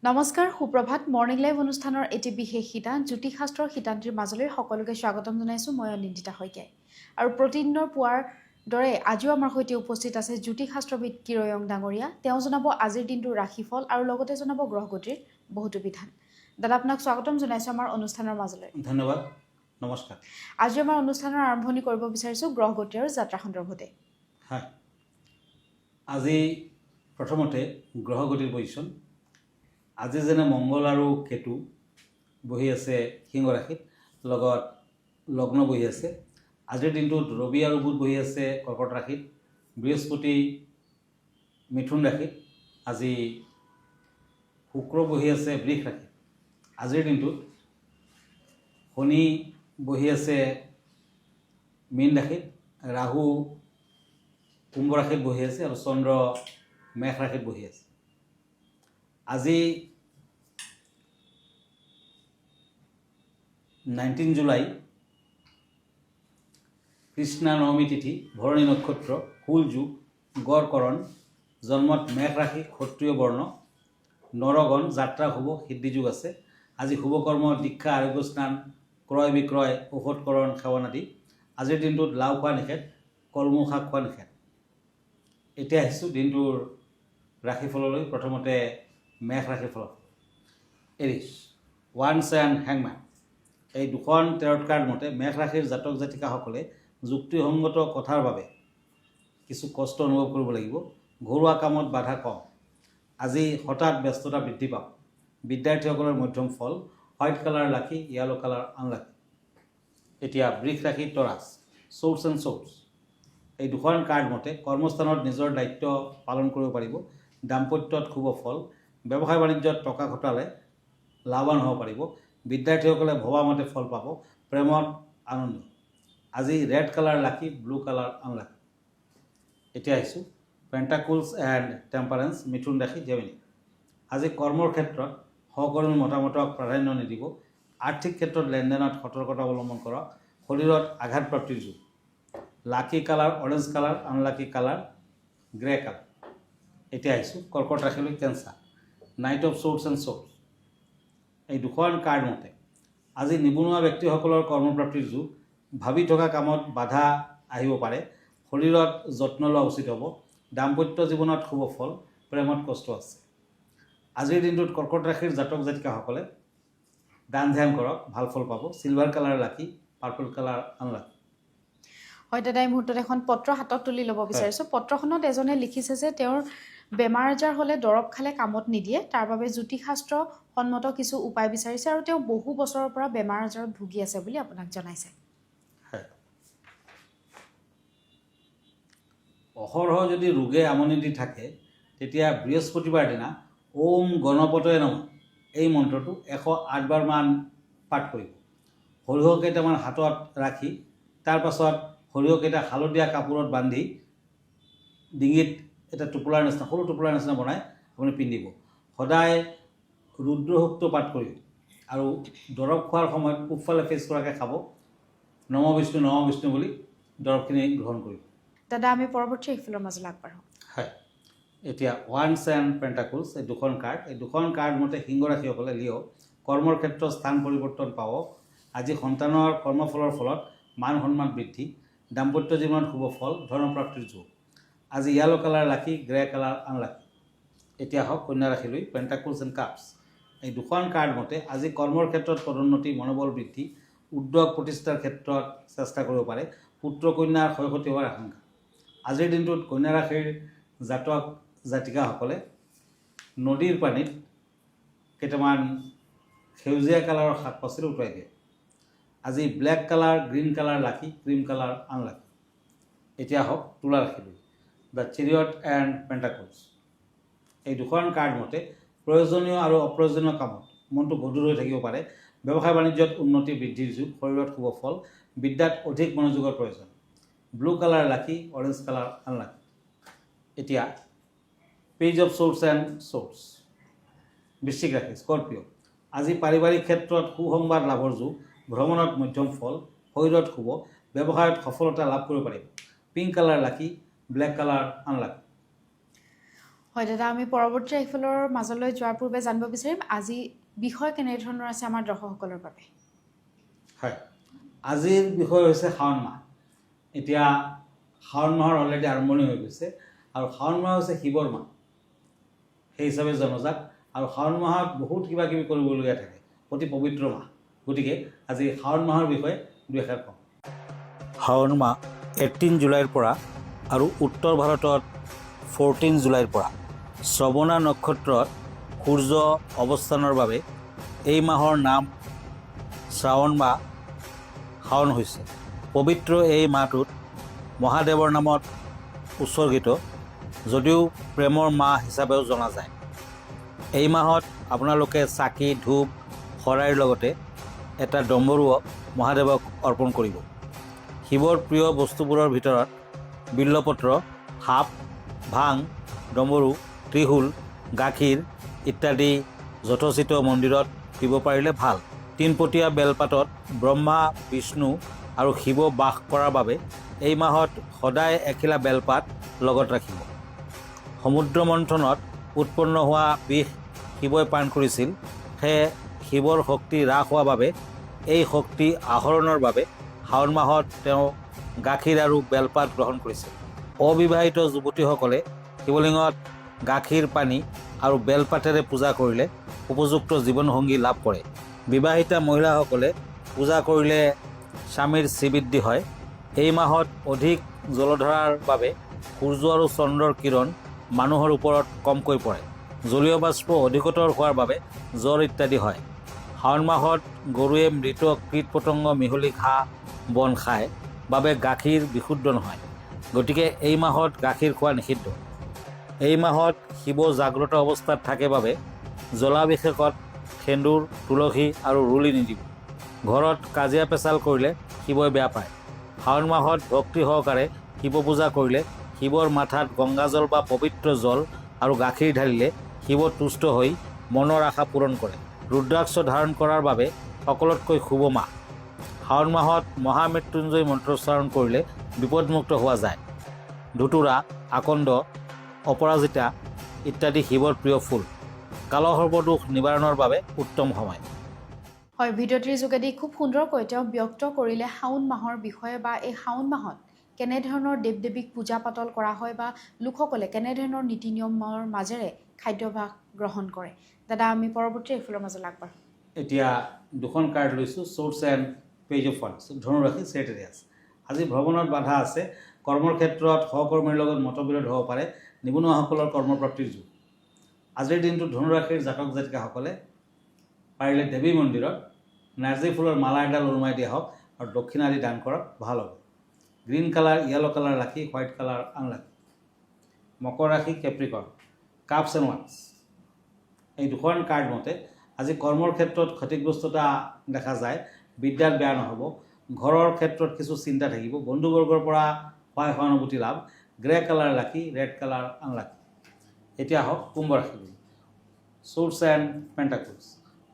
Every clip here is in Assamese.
নমস্কাৰ সুপ্ৰভাত মৰ্নিং লাইভ অনুষ্ঠানৰ এটি বিশেষ শিতান জ্যোতিষশাস্ত্ৰৰ শিতান্তিৰ মাজলৈ সকলোকে স্বাগতম জনাইছোঁ মই অনিন্দিতা শইকীয়াই আৰু প্ৰতিদিনৰ পুৱাৰ দৰে আজিও আমাৰ সৈতে উপস্থিত আছে জ্যোতিষশাস্ত্ৰবিদ কিৰয়ং ডাঙৰীয়া তেওঁ জনাব আজিৰ দিনটোৰ ৰাশিফল আৰু লগতে জনাব গ্ৰহগতিৰ বহুতো বিধান দাদা আপোনাক স্বাগতম জনাইছোঁ আমাৰ অনুষ্ঠানৰ মাজলৈ ধন্যবাদ নমস্কাৰ আজি আমাৰ অনুষ্ঠানৰ আৰম্ভণি কৰিব বিচাৰিছোঁ গ্ৰহগতি আৰু যাত্ৰা সন্দৰ্ভতে হয় আজি প্ৰথমতে গ্ৰহগতিৰ পজিশ্যন আজি যেনে মংগল আৰু কেতু বহি আছে সিংহ ৰাশিত লগত লগ্ন বহি আছে আজিৰ দিনটোত ৰবি আৰু বুধ বহি আছে কৰ্কট ৰাশিত বৃহস্পতি মিথুন ৰাশিত আজি শুক্ৰ বহি আছে বৃষ ৰাশিত আজিৰ দিনটোত শনি বহি আছে মীন ৰাশিত ৰাহু কুম্ভ ৰাশিত বহি আছে আৰু চন্দ্ৰ মেষ ৰাশিত বহি আছে আজি 19 জুলাই কৃষ্ণা নৱমী তিথি ভৰণী নক্ষত্ৰ ফুল যুগ গড়কৰণ জন্মত মেষ ৰাশি ক্ষত্ৰিয় বৰ্ণ নৰগণ যাত্ৰা শুভ সিদ্ধি যুগ আছে আজি শুভকৰ্ম দীক্ষা আৰোগ্য স্নান ক্ৰয় বিক্ৰয় ঔষধকৰণ সেৱন আদি আজিৰ দিনটোত লাও খোৱা নিষেধ কলমৌ শাক খোৱা নিষেধ এতিয়া আহিছোঁ দিনটোৰ ৰাশিফললৈ প্ৰথমতে মেষ ৰাশিফল এৰিছ ওৱান্স এণ্ড হেংমেন এই দুখন টেৰট কাৰ্ড মতে মেষ ৰাশিৰ জাতক জাতিকাসকলে যুক্তিসংগত কথাৰ বাবে কিছু কষ্ট অনুভৱ কৰিব লাগিব ঘৰুৱা কামত বাধা কম আজি হঠাৎ ব্যস্ততা বৃদ্ধি পাব বিদ্যাৰ্থীসকলৰ মধ্যম ফল হোৱাইট কালাৰ লাকি য়েলো কালাৰ আনলাকি এতিয়া বৃষ ৰাশি টৰাছ চ'ৰ্চ এণ্ড চ'ৰ্চ এই দুখন কাৰ্ড মতে কৰ্মস্থানত নিজৰ দায়িত্ব পালন কৰিব পাৰিব দাম্পত্যত শুভ ফল ব্যৱসায় বাণিজ্যত টকা ঘটালে লাভৱান হ'ব পাৰিব বিদ্যাৰ্থীসকলে ভবামতে ফল পাব প্ৰেমত আনন্দ আজি ৰেড কালাৰ লাকি ব্লু কালাৰ আনলাকি এতিয়া আহিছোঁ পেণ্টাকুলছ এণ্ড টেম্পাৰেঞ্চ মিথুন ৰাশি জেমিনি আজি কৰ্মৰ ক্ষেত্ৰত সহকৰ্মীৰ মতামতক প্ৰাধান্য নিদিব আৰ্থিক ক্ষেত্ৰত লেনদেনত সতৰ্কতা অৱলম্বন কৰক শৰীৰত আঘাতপ্ৰাপ্তিৰ যুগ lucky colour orange colour unlucky colour grey colour এতিয়া আহিছোঁ কৰ্কট ৰাশিলৈ cancer knight of swords and swords এই দুখন কাৰ্ড মতে আজি নিবনুৱা ব্যক্তিসকলৰ কৰ্মপ্ৰাপ্তিৰ যুগ ভাবি থকা কামত বাধা আহিব পাৰে শৰীৰত যত্ন লোৱা উচিত হ'ব দাম্পত্য জীৱনত শুভ ফল প্ৰেমত কষ্ট আছে আজিৰ দিনটোত কৰ্কট ৰাশিৰ জাতক জাতিকাসকলে দান ধ্যান কৰক ভাল ফল পাব চিলভাৰ কালাৰ লাকি পাৰ্পল কালাৰ আনলাকি হয় দাদা এই মুহূৰ্তত এখন পত্ৰ হাতত তুলি ল'ব বিচাৰিছোঁ পত্ৰখনত এজনে লিখিছে যে তেওঁৰ বেমাৰ আজাৰ হ'লে দৰৱ খালে কামত নিদিয়ে তাৰ বাবে জ্যোতিষশাস্ত্ৰ সন্মত কিছু উপায় বিচাৰিছে আৰু তেওঁ বহু বছৰৰ পৰা বেমাৰ আজাৰত ভুগি আছে বুলি আপোনাক জনাইছে অহৰহ যদি ৰোগে আমনি দি থাকে তেতিয়া বৃহস্পতিবাৰ দিনা ওম গণপতয়ে নমঃ এই মন্ত্ৰটো 108 বাৰমান পাঠ কৰিব সৰিয়হ কেইটামান হাতত ৰাখি তাৰ পাছত সৰিয়হকেইটা হালধীয়া কাপোৰত বান্ধি ডিঙিত এটা টোপোলাৰ নিচিনা সৰু টোপোলাৰ নিচিনা বনাই আপুনি পিন্ধিব সদায় ৰুদ্ৰসূক্ত পাঠ কৰিব আৰু দৰৱ খোৱাৰ সময়ত পূবফালে ফেচ কৰাকৈ খাব নম বিষ্ণু বুলি দৰৱখিনি গ্ৰহণ কৰিব দাদা আমি পৰৱৰ্তী ৰাশিফলৰ মাজলৈ আগবাঢ়োঁ হয় এতিয়া ওৱান্স এণ্ড পেণ্টাকুলছ এই দুখন কাৰ্ড মতে সিংহ ৰাশিসকলে লিঅ' কৰ্মৰ ক্ষেত্ৰত স্থান পৰিৱৰ্তন পাব আজি সন্তানৰ কৰ্মফলৰ ফলত মান সন্মান বৃদ্ধি দাম্পত্য জীৱনত শুভ ফল ধৰ্মপ্ৰাপ্তিৰ যুগ আজি য়েলো কালাৰ লাকি গ্ৰে কালাৰ আনলাকি এতিয়া হওক কন্যা ৰাশিলৈ পেণ্টাকুলছ এণ্ড কাপছ এই দুখন কাৰ্ড মতে আজি কৰ্মৰ ক্ষেত্ৰত পদোন্নতি মনোবল বৃদ্ধি উদ্যোগ প্ৰতিষ্ঠাৰ ক্ষেত্ৰত চেষ্টা কৰিব পাৰে পুত্ৰ কন্যাৰ ক্ষয়ক্ষতি হোৱাৰ আশংকা আজিৰ দিনটোত কন্যা ৰাশিৰ জাতক জাতিকাসকলে নদীৰ পানীত কেইটামান সেউজীয়া কালাৰৰ শাক পাচলি উটুৱাই দিয়ে আজি ব্লেক কালাৰ গ্ৰীণ কালাৰ লাকি ক্ৰীম কালাৰ আনলাকি এতিয়া হওক তুলা ৰাশিলৈ দ্য চেৰিয়ট এণ্ড পেণ্টাকুলছ এই দুখন কাৰ্ড মতে প্ৰয়োজনীয় আৰু অপ্ৰয়োজনীয় কামত মনটো গধুৰ হৈ থাকিব পাৰে ব্যৱসায় বাণিজ্যত উন্নতি বৃদ্ধিৰ যুগ শৰীৰত শুভ ফল বিদ্যাত অধিক মনোযোগৰ প্ৰয়োজন ব্লু কালাৰ লাকি অৰেঞ্জ কালাৰ আনলাকি এতিয়া page of swords and source বৃশ্চিক ৰাশি স্কৰ্পিঅ' আজি পাৰিবাৰিক ক্ষেত্ৰত সুসংবাদ লাভৰ যুগ ভ্ৰমণত মধ্যম ফল শৰীৰত শুভ ব্যৱসায়ত সফলতা লাভ কৰিব পাৰিব পিংক কালাৰ লাকি ব্লেক কালাৰ আনলাকি হয় দাদা, আমি পৰৱৰ্তী ৰাশিফলৰ মাজলৈ যোৱাৰ পূৰ্বে জানিব বিচাৰিম আজি বিষয় কেনেধৰণৰ আছে আমাৰ দৰ্শকসকলৰ বাবে। হয়, আজিৰ বিষয় হৈছে শাওণ মাহ। এতিয়া শাওণ মাহৰ অলৰেডি আৰম্ভণি হৈ গৈছে আৰু শাওণ মাহ হৈছে শিৱৰ মাহ সেই হিচাপে জনজাত আৰু শাওণ মাহত বহুত কিবা কিবি কৰিবলগীয়া থাকে, অতি পবিত্ৰ মাহ। গতিকে আজি শাওণ মাহৰ বিষয়ে দুই এষাৰ কওঁ। শাওণ মাহ 18 জুলাইৰ পৰা আৰু উত্তৰ ভাৰতত 14 জুলাইৰ পৰা শ্ৰৱণা নক্ষত্ৰত সূৰ্য অৱস্থানৰ বাবে এই মাহৰ নাম শ্ৰাৱণ মাহ শাওণ হৈছে। পবিত্ৰ এই মাহটোত মহাদেৱৰ নামত উৎসৰ্গিত, যদিও প্ৰেমৰ মাহ হিচাপেও জনা যায়। এই মাহত আপোনালোকে চাকি ধূপ শৰাইৰ লগতে এটা ডম্বৰুও মহাদেৱক অৰ্পণ কৰিব। শিৱৰ প্ৰিয় বস্তুবোৰৰ ভিতৰত বিল্লপত্ৰ, সাপ, ভাং, ডম্বৰু, ত্ৰিশূল, গাখীৰ ইত্যাদি যথোচিত মন্দিৰত দিব পাৰিলে ভাল। তিনপটীয়া বেলপাতত ব্ৰহ্মা, বিষ্ণু আৰু শিৱ বাস কৰাৰ বাবে এই মাহত সদায় এখিলা বেলপাত লগত ৰাখিব। সমুদ্ৰ মন্থনত উৎপন্ন হোৱা বিষ শিৱই পান কৰিছিল, সেয়ে শিৱৰ শক্তি হ্ৰাস হোৱাৰ বাবে এই শক্তি আহৰণৰ বাবে শাওণ মাহত তেওঁ গাখীৰ আৰু বেলপাত গ্ৰহণ কৰিছিল। অবিবাহিত যুৱতীসকলে শিৱলিংগত গাখীৰ পানী আৰু বেলপাতেৰে পূজা কৰিলে উপযুক্ত জীৱনসংগী লাভ কৰে। বিবাহিতা মহিলাসকলে পূজা কৰিলে স্বামীৰ শ্ৰীবৃদ্ধি হয়। এই মাহত অধিক জলধৰাৰ বাবে সূৰ্য আৰু চন্দ্ৰৰ কিৰণ মানুহৰ ওপৰত কমকৈ পৰে। জলীয় বাষ্প অধিকতৰ হোৱাৰ বাবে জ্বৰ ইত্যাদি হয়। শাওণ মাহত গৰুৱে মৃত কীট পতংগ মিহলি ঘাঁহ বন খায় বাবে গাখীৰ বিশুদ্ধ নহয়, গতিকে এই মাহত গাখীৰ খোৱা নিষিদ্ধ। এই মাহত শিৱ জাগ্ৰত অৱস্থাত থাকে বাবে জলাভিষেকত সেন্দুৰ, তুলসী আৰু ৰুলি নিদিব। ঘৰত কাজিয়া পেচাল কৰিলে শিৱই বেয়া পায়। শাওণ মাহত ভক্তি সহকাৰে শিৱ পূজা কৰিলে শিৱৰ মাথাত গংগাজল বা পবিত্ৰ জল আৰু গাখীৰ ঢালিলে শিৱ তুষ্ট হৈ মনৰ আশা পূৰণ কৰে। ৰুদ্ৰাক্ষ ধাৰণ কৰাৰ বাবে সকলোতকৈ শুভ মাহ। শাওণ মাহত মহামৃত্যুঞ্জয় মন্ত্ৰোচ্চাৰণ কৰিলে বিপদমুক্ত হোৱা যায়। ধুতুৰা, আকন্দ, অপৰাজিতা ইত্যাদি শিৱৰ প্ৰিয় ফুল। কালসৰ্পদোষ নিবাৰণৰ বাবে উত্তম সময়। হয়, ভিডিঅ'টিৰ যোগেদি খুব সুন্দৰকৈ তেওঁ ব্যক্ত কৰিলে শাওণ মাহৰ বিষয়ে বা এই শাওণ মাহত কেনেধৰণৰ দেৱ দেৱীক পূজা পাতল কৰা হয় বা লোকসকলে কেনেধৰণৰ নীতি নিয়মৰ মাজেৰে খাদ্যাভ্যাস গ্ৰহণ কৰে। দাদা, আমি পৰৱৰ্তী ৰাশিফলৰ মাজলৈ আগবাঢ়োঁ। এতিয়া দুখন কাৰ্ড লৈছোঁ, swords and page of wands, ধনুৰাশি চেক্ৰেটাৰিয়াছ। আজি ভ্ৰমণত বাধা আছে। কৰ্মৰ ক্ষেত্ৰত সহকৰ্মীৰ লগত মতবিৰোধ হ'ব পাৰে। নিবনুৱাসকলৰ কৰ্মপ্ৰাপ্তিৰ যুগ। আজিৰ দিনটোত ধনুৰাশিৰ জাতক জাতিকাসকলে পাৰিলে দেৱী মন্দিৰত নাৰ্জী ফুলৰ মালা এডাল ওলমাই দিয়া হওক আৰু দক্ষিণা আদি দান কৰক, ভাল হ'ব। গ্ৰীণ কালাৰ, য়েলো কালাৰ লাকি, হোৱাইট কালাৰ আনলাকি। মকৰ ৰাশি, কেপ্ৰিকৰ্ণ, কাপছ এণ্ড ওৱান্স। এই দুখন কাৰ্ড মতে আজি কৰ্মৰ ক্ষেত্ৰত ক্ষতিগ্ৰস্ততা দেখা যায়। বিদ্যাত বেয়া নহ'ব। ঘৰৰ ক্ষেত্ৰত কিছু চিন্তা থাকিব। বন্ধুবৰ্গৰ পৰা সহায় সহানুভূতি লাভ। গ্ৰে কালাৰ লাকি, ৰেড কালাৰ আনলাকি। এতিয়া হওক কুম্ভ ৰাশি, চ'ৰ্চ এণ্ড পেণ্টাকলছ।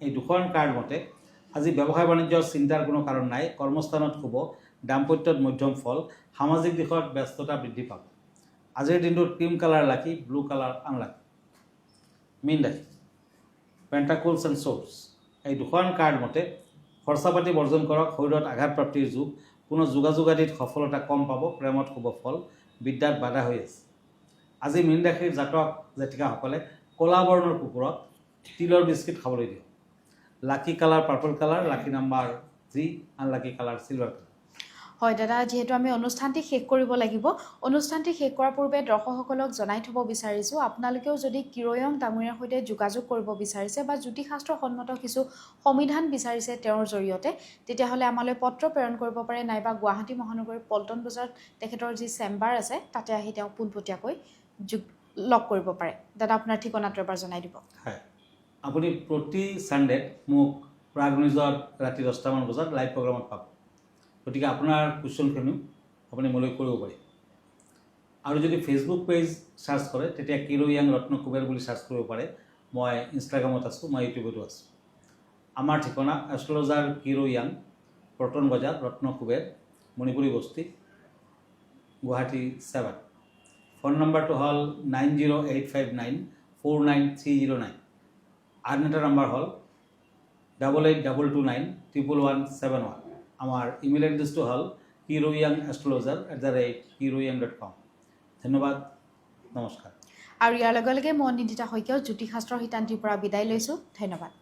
এই দুখন কাৰ্ড মতে আজি ব্যৱসায় বাণিজ্যৰ চিন্তাৰ কোনো কাৰণ নাই। কৰ্মস্থানত শুভ, দাম্পত্যত মধ্যম ফল, সামাজিক দিশত ব্যস্ততা বৃদ্ধি পাব। আজিৰ দিনটোত ক্ৰীম কালাৰ লাকি, ব্লু কালাৰ আনলাকি। মীন ৰাশি, পেণ্টাকলছ এণ্ড চ'ৰ্চ। এই দুখন কাৰ্ড মতে খৰচা পাতি বৰ্জন কৰক। শৰীৰত আঘাতপ্ৰাপ্তিৰ যুগ। কোনো যোগাযোগ আদিত সফলতা কম পাব। প্ৰেমত শুভ ফল। বিদ্যাত বাধা হৈ আছে। আজি মীন ৰাশিৰ জাতক জাতিকাসকলে ক'লা বৰ্ণৰ কুকুৰক তিলৰ বিস্কিট খাবলৈ দিয়ক। Lucky colour purple colour, lucky number 3, unlucky colour silver colour. হয় দাদা, যিহেতু আমি অনুষ্ঠানটি শেষ কৰিব লাগিব, অনুষ্ঠানটি শেষ কৰাৰ পূৰ্বে দৰ্শকসকলক জনাই থ'ব বিচাৰিছোঁ, আপোনালোকেও যদি কিৰয়ং ডাঙৰীয়াৰ সৈতে যোগাযোগ কৰিব বিচাৰিছে বা জ্যোতিষশাস্ত্ৰ সন্মত কিছু সমিধান বিচাৰিছে তেওঁৰ জৰিয়তে, তেতিয়াহ'লে আমালৈ পত্ৰ প্ৰেৰণ কৰিব পাৰে, নাইবা গুৱাহাটী মহানগৰীৰ পল্টন বজাৰত তেখেতৰ যি চেম্বাৰ আছে তাতে আহি তেওঁ পোনপটীয়াকৈ লগ কৰিব পাৰে। দাদা, আপোনাৰ ঠিকনাটো এবাৰ জনাই দিব। হয়, আপুনি প্ৰতি ছানডেত মোক প্ৰাগ নিউজত ৰাতি 10টামান বজাত লাইভ প্ৰগ্ৰামত পাব। গতিকে আপোনাৰ কুৱেশ্যনখিনিও আপুনি মোলৈ কৰিব পাৰে। আৰু যদি ফেচবুক পেজ চাৰ্চ কৰে তেতিয়া কিৰয়াং ৰত্ন কুবেৰ বুলি চাৰ্চ কৰিব পাৰে। মই ইনষ্টাগ্ৰামত আছোঁ, মই ইউটিউবতো আছোঁ। আমাৰ ঠিকনা এষ্ট্ৰলজাৰ কিৰয়াং, পল্টন বজাৰ, ৰত্ন কুবেৰ, মণিপুৰী বস্তি, গুৱাহাটী 7। ফোন নম্বৰটো হ'ল 9085949309। আন এটা নম্বৰ হ'ল 8822911171। আমাৰ ইমেইল এড্ৰেছটো হ'ল heroyoungastrologer@heroyoung.com। ধন্যবাদ, নমস্কাৰ। আৰু ইয়াৰ লগে লগে মই নিন্দিতা শইকীয়াও জ্যোতিষশাস্ত্ৰৰ শিতান্তিৰ পৰা বিদায় লৈছোঁ। ধন্যবাদ।